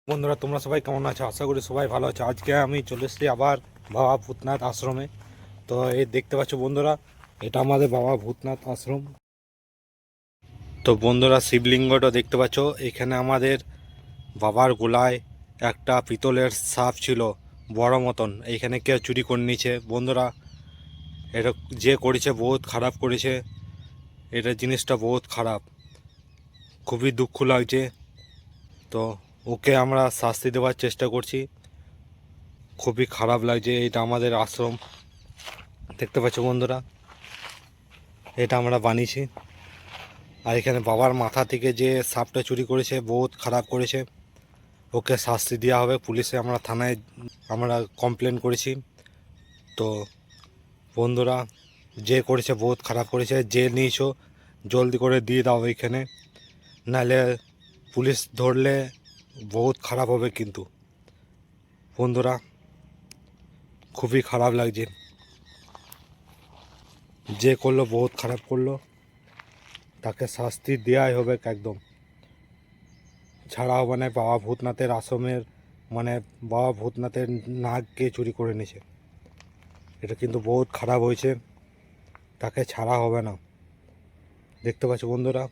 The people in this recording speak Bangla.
বন্ধুরা তোমরা সবাই কেমন আছো? আশা করি সবাই ভালো আছো। আজকে আমি চলে এসেছি আবার বাবা ভূতনাথ আশ্রমে। তো এই দেখতে পাচ্ছ বন্ধুরা, এটা আমাদের বাবা ভূতনাথ আশ্রম। তো বন্ধুরা শিবলিঙ্গটা দেখতে পাচ্ছ, এখানে আমাদের বাবার গোলায় একটা পিতলের সাপ ছিল বড় মতন, এইখানে কেউ চুরি করে নিয়েছে বন্ধুরা। এটা যে করেছে বহুত খারাপ করেছে, এটা জিনিসটা বহুত খারাপ, খুবই দুঃখ লাগছে। তো ওকে আমরা শাস্তি দেওয়ার চেষ্টা করছি। খুবই খারাপ লাগছে, এটা আমাদের আশ্রম দেখতে পাচ্ছ বন্ধুরা, এটা আমরা বানিয়েছি। আর এখানে বাবার মাথা থেকে যে সাপটা চুরি করেছে বহুত খারাপ করেছে, ওকে শাস্তি দেওয়া হবে। পুলিশে আমরা থানায় আমরা কমপ্লেন করেছি। তো বন্ধুরা, যে করেছে বহুত খারাপ করেছে, যে নিয়েছো জলদি করে দিয়ে দাও এখানে, নাহলে পুলিশ ধরলে বহুত খারাপ হবে কিন্তু। বন্ধুরা খুবই খারাপ লাগছে, যে করলো বহুত খারাপ করলো, তাকে শাস্তি দেওয়াই হবে একদম, ছাড়া হবে না। বাবা ভূতনাথের আশ্রমের মানে বাবা ভূতনাথের নাগকে চুরি করে নিয়েছে, এটা কিন্তু বহুত খারাপ হয়েছে, তাকে ছাড়া হবে না। দেখতে পাচ্ছ বন্ধুরা।